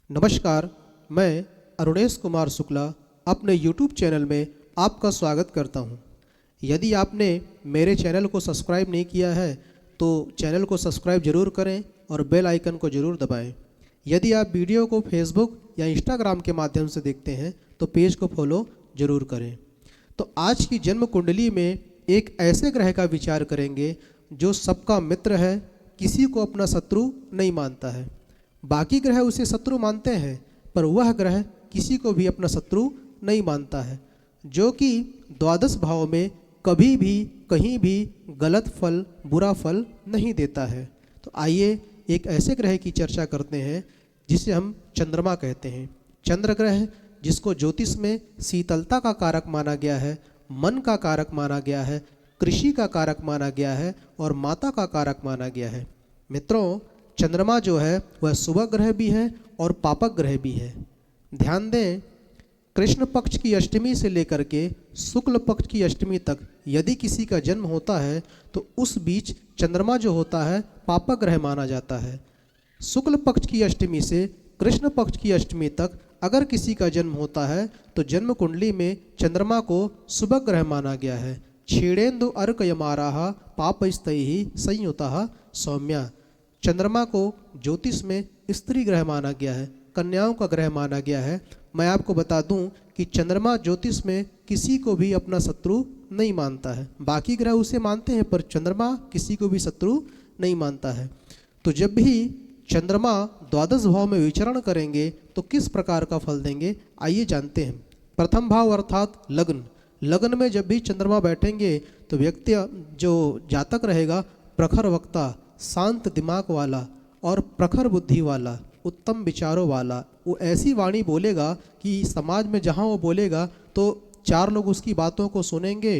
नमस्कार, मैं अरुणेश कुमार शुक्ला अपने YouTube चैनल में आपका स्वागत करता हूं। यदि आपने मेरे चैनल को सब्सक्राइब नहीं किया है तो चैनल को सब्सक्राइब जरूर करें और बेल आइकन को जरूर दबाएं। यदि आप वीडियो को फेसबुक या इंस्टाग्राम के माध्यम से देखते हैं तो पेज को फॉलो जरूर करें। तो आज की जन्म कुंडली में एक ऐसे ग्रह का विचार करेंगे जो सबका मित्र है, किसी को अपना शत्रु नहीं मानता है। बाकी ग्रह उसे शत्रु मानते हैं पर वह ग्रह किसी को भी अपना शत्रु नहीं मानता है, जो कि द्वादश भाव में कभी भी कहीं भी गलत फल, बुरा फल नहीं देता है। तो आइए एक ऐसे ग्रह की चर्चा करते हैं जिसे हम चंद्रमा कहते हैं। चंद्र ग्रह जिसको ज्योतिष में शीतलता का कारक माना गया है, मन का कारक माना गया है, कृषि का कारक माना गया है और माता का कारक माना गया है। मित्रों, चंद्रमा जो है वह शुभ ग्रह भी है और पापक ग्रह भी है। ध्यान दें, कृष्ण पक्ष की अष्टमी से लेकर के शुक्ल पक्ष की अष्टमी तक यदि किसी का जन्म होता है तो उस बीच चंद्रमा जो होता है पापक ग्रह माना जाता है। शुक्ल पक्ष की अष्टमी से कृष्ण पक्ष की अष्टमी तक अगर किसी का जन्म होता है तो जन्म कुंडली में चंद्रमा को शुभ ग्रह माना गया है। क्षीणेन्दु अर्क यमाराः पापस्तैः संयुतः सौम्या। चंद्रमा को ज्योतिष में स्त्री ग्रह माना गया है, कन्याओं का ग्रह माना गया है। मैं आपको बता दूं कि चंद्रमा ज्योतिष में किसी को भी अपना शत्रु नहीं मानता है। बाकी ग्रह उसे मानते हैं पर चंद्रमा किसी को भी शत्रु नहीं मानता है। तो जब भी चंद्रमा द्वादश भाव में विचरण करेंगे तो किस प्रकार का फल देंगे, आइए जानते हैं। प्रथम भाव अर्थात लग्न। लग्न में जब भी चंद्रमा बैठेंगे तो व्यक्ति जो जातक रहेगा प्रखर वक्ता, शांत दिमाग वाला और प्रखर बुद्धि वाला, उत्तम विचारों वाला, वो ऐसी वाणी बोलेगा कि समाज में जहाँ वो बोलेगा तो चार लोग उसकी बातों को सुनेंगे।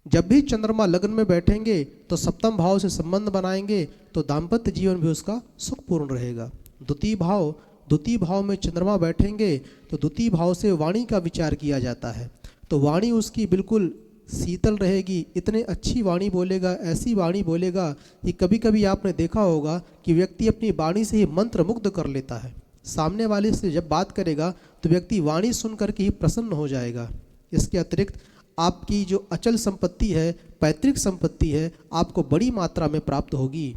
जब भी चंद्रमा लग्न में बैठेंगे तो सप्तम भाव से संबंध बनाएंगे तो दाम्पत्य जीवन भी उसका सुखपूर्ण रहेगा। द्वितीय भाव में चंद्रमा बैठेंगे तो द्वितीय भाव से वाणी का विचार किया जाता है, तो वाणी उसकी बिल्कुल शीतल रहेगी। इतने अच्छी वाणी बोलेगा, ऐसी वाणी बोलेगा कि कभी कभी आपने देखा होगा कि व्यक्ति अपनी वाणी से ही मंत्र मुग्ध कर लेता है। सामने वाले से जब बात करेगा तो व्यक्ति वाणी सुन करके ही प्रसन्न हो जाएगा। इसके अतिरिक्त आपकी जो अचल संपत्ति है, पैतृक संपत्ति है, आपको बड़ी मात्रा में प्राप्त होगी।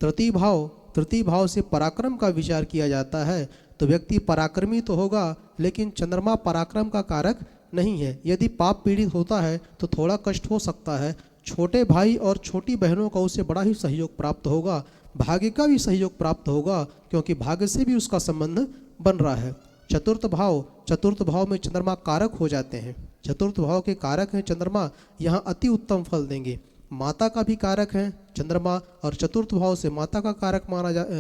तृतीय भाव से पराक्रम का विचार किया जाता है, तो व्यक्ति पराक्रमी तो होगा लेकिन चंद्रमा पराक्रम का कारक नहीं है। यदि पाप पीड़ित होता है तो थोड़ा कष्ट हो सकता है। छोटे भाई और छोटी बहनों का उसे बड़ा ही सहयोग प्राप्त होगा। भाग्य का भी सहयोग प्राप्त होगा क्योंकि भाग्य से भी उसका संबंध बन रहा है। चतुर्थ भाव में चंद्रमा कारक हो जाते हैं। चतुर्थ भाव के कारक हैं चंद्रमा, यहाँ अति उत्तम फल देंगे। माता का भी कारक है चंद्रमा और चतुर्थ भाव से माता का कारक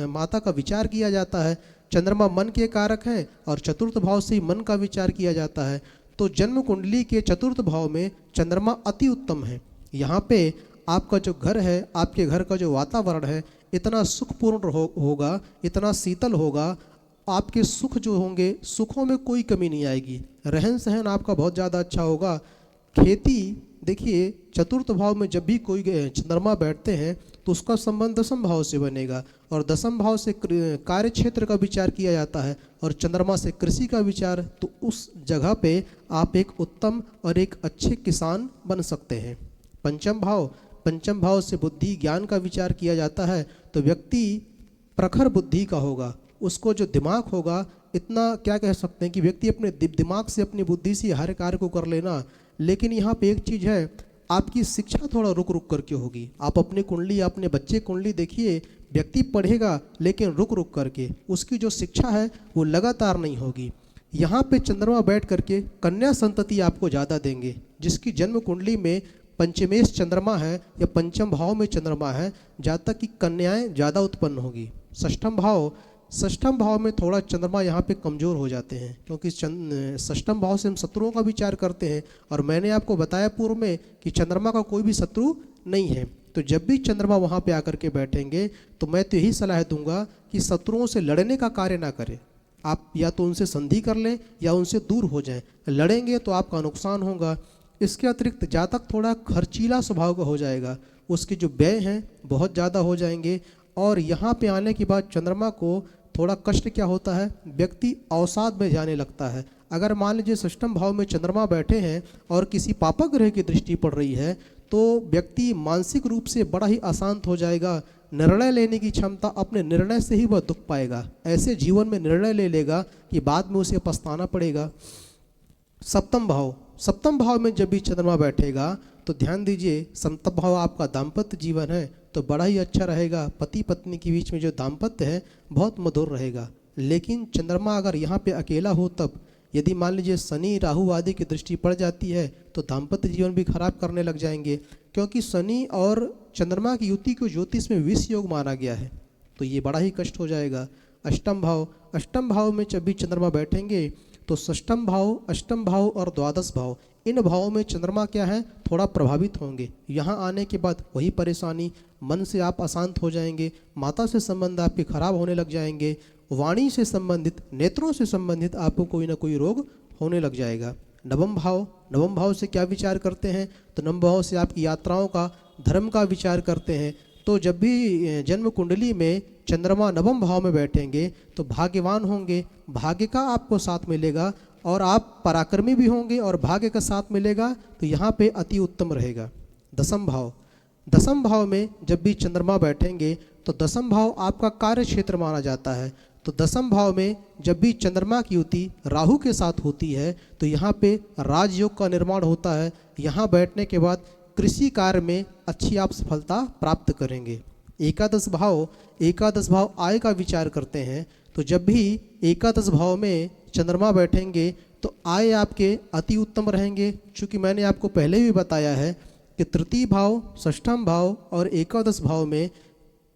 माता का विचार किया जाता है। चंद्रमा मन के कारक हैं और चतुर्थ भाव से ही मन का विचार किया जाता है। तो जन्म कुंडली के चतुर्थ भाव में चंद्रमा अति उत्तम है। यहाँ पे आपका जो घर है, आपके घर का जो वातावरण है इतना सुखपूर्ण होगा, इतना शीतल होगा। आपके सुख जो होंगे, सुखों में कोई कमी नहीं आएगी। रहन सहन आपका बहुत ज़्यादा अच्छा होगा। खेती देखिए, चतुर्थ भाव में जब भी कोई चंद्रमा बैठते हैं तो उसका संबंध दसम भाव से बनेगा और दसम भाव से कार्य क्षेत्र का विचार किया जाता है और चंद्रमा से कृषि का विचार। तो उस जगह पे आप एक उत्तम और एक अच्छे किसान बन सकते हैं। पंचम भाव से बुद्धि ज्ञान का विचार किया जाता है, तो व्यक्ति प्रखर बुद्धि का होगा। उसको जो दिमाग होगा, इतना क्या कह सकते हैं कि व्यक्ति अपने दिमाग से, अपनी बुद्धि से हर कार्य को कर लेना। लेकिन यहाँ पे एक चीज़ है, आपकी शिक्षा थोड़ा रुक रुक करके होगी। आप अपनी कुंडली, अपने बच्चे कुंडली देखिए, व्यक्ति पढ़ेगा लेकिन रुक रुक करके, उसकी जो शिक्षा है वो लगातार नहीं होगी। यहाँ पे चंद्रमा बैठ करके कन्या संतति आपको ज़्यादा देंगे। जिसकी जन्म कुंडली में पंचमेश चंद्रमा है या पंचम भाव में चंद्रमा है, जहाँ तक कि कन्याएं ज़्यादा उत्पन्न होगी। षष्ठम भाव में थोड़ा चंद्रमा यहाँ पे कमज़ोर हो जाते हैं क्योंकि षष्ठम भाव से हम शत्रुओं का विचार करते हैं और मैंने आपको बताया पूर्व में कि चंद्रमा का कोई भी शत्रु नहीं है। तो जब भी चंद्रमा वहाँ पे आकर के बैठेंगे तो मैं तो यही सलाह दूंगा कि शत्रुओं से लड़ने का कार्य ना करें। आप या तो उनसे संधि कर लें या उनसे दूर हो जाएं। लड़ेंगे तो आपका नुकसान होगा। इसके अतिरिक्त जातक थोड़ा खर्चीला स्वभाव का हो जाएगा, उसके जो व्यय हैं बहुत ज़्यादा हो जाएंगे। और यहाँ पे आने के बाद चंद्रमा को थोड़ा कष्ट क्या होता है, व्यक्ति अवसाद में जाने लगता है। अगर मान लीजिए षष्ठम भाव में चंद्रमा बैठे हैं और किसी पापक ग्रह की दृष्टि पड़ रही है तो व्यक्ति मानसिक रूप से बड़ा ही अशांत हो जाएगा। निर्णय लेने की क्षमता, अपने निर्णय से ही वह दुख पाएगा। ऐसे जीवन में निर्णय ले लेगा कि बाद में उसे पछताना पड़ेगा। सप्तम भाव में जब भी चंद्रमा बैठेगा तो ध्यान दीजिए, सप्तम भाव आपका दाम्पत्य जीवन है तो बड़ा ही अच्छा रहेगा। पति पत्नी के बीच में जो दाम्पत्य है बहुत मधुर रहेगा। लेकिन चंद्रमा अगर यहाँ पे अकेला हो तब, यदि मान लीजिए शनि राहु आदि की दृष्टि पड़ जाती है तो दाम्पत्य जीवन भी खराब करने लग जाएंगे, क्योंकि शनि और चंद्रमा की युति को ज्योतिष में विष योग माना गया है, तो ये बड़ा ही कष्ट हो जाएगा। अष्टम भाव में जब भी चंद्रमा बैठेंगे तो षष्ठम भाव, अष्टम भाव और द्वादश भाव, इन भावों में चंद्रमा क्या है, थोड़ा प्रभावित होंगे। यहाँ आने के बाद वही परेशानी, मन से आप अशांत हो जाएंगे, माता से संबंध आपके खराब होने लग जाएंगे, वाणी से संबंधित, नेत्रों से संबंधित आपको कोई ना कोई रोग होने लग जाएगा। नवम भाव से क्या विचार करते हैं, तो नवम भाव से आपकी यात्राओं का, धर्म का विचार करते हैं। तो जब भी जन्म कुंडली में चंद्रमा नवम भाव में बैठेंगे तो भाग्यवान होंगे, भाग्य का आपको साथ मिलेगा और आप पराक्रमी भी होंगे और भाग्य का साथ मिलेगा, तो यहाँ पे अति उत्तम रहेगा। दसम भाव में जब भी चंद्रमा बैठेंगे तो दसम भाव आपका कार्य क्षेत्र माना जाता है। तो दसम भाव में जब भी चंद्रमा की युति राहु के साथ होती है तो यहाँ पे राजयोग का निर्माण होता है। यहाँ बैठने के बाद कृषि कार्य में अच्छी आप सफलता प्राप्त करेंगे। एकादश भाव आय का विचार करते हैं, तो जब भी एकादश भाव में चंद्रमा बैठेंगे तो आय आपके अति उत्तम रहेंगे। चूँकि मैंने आपको पहले भी बताया है कि तृतीय भाव, षष्ठम भाव और एकादश भाव में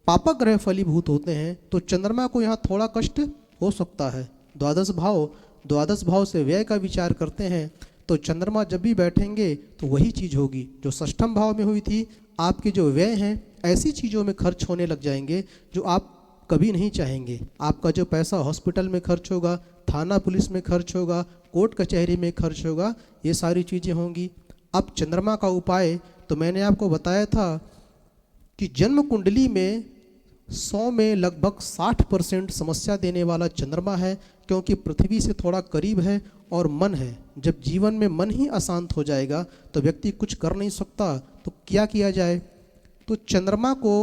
पापक ग्रह फलीभूत होते हैं, तो चंद्रमा को यहाँ थोड़ा कष्ट हो सकता है। द्वादश भाव से व्यय का विचार करते हैं, तो चंद्रमा जब भी बैठेंगे तो वही चीज़ होगी जो षष्ठम भाव में हुई थी। आपके जो व्यय हैं ऐसी चीज़ों में खर्च होने लग जाएंगे जो आप कभी नहीं चाहेंगे। आपका जो पैसा हॉस्पिटल में खर्च होगा, थाना पुलिस में खर्च होगा, कोर्ट कचहरी में खर्च होगा, ये सारी चीज़ें होंगी। अब चंद्रमा का उपाय तो मैंने आपको बताया था कि जन्म कुंडली में 100 में लगभग 60% समस्या देने वाला चंद्रमा है, क्योंकि पृथ्वी से थोड़ा करीब है और मन है। जब जीवन में मन ही अशांत हो जाएगा तो व्यक्ति कुछ कर नहीं सकता। तो क्या किया जाए, तो चंद्रमा को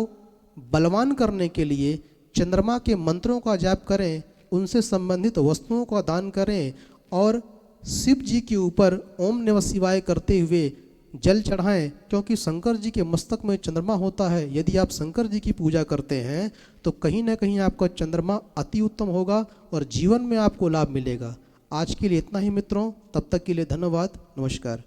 बलवान करने के लिए चंद्रमा के मंत्रों का जाप करें, उनसे संबंधित वस्तुओं का दान करें और शिव जी के ऊपर ओम नमः शिवाय करते हुए जल चढ़ाएं, क्योंकि शंकर जी के मस्तक में चंद्रमा होता है। यदि आप शंकर जी की पूजा करते हैं तो कहीं ना कहीं आपका चंद्रमा अति उत्तम होगा और जीवन में आपको लाभ मिलेगा। आज के लिए इतना ही मित्रों, तब तक के लिए धन्यवाद, नमस्कार।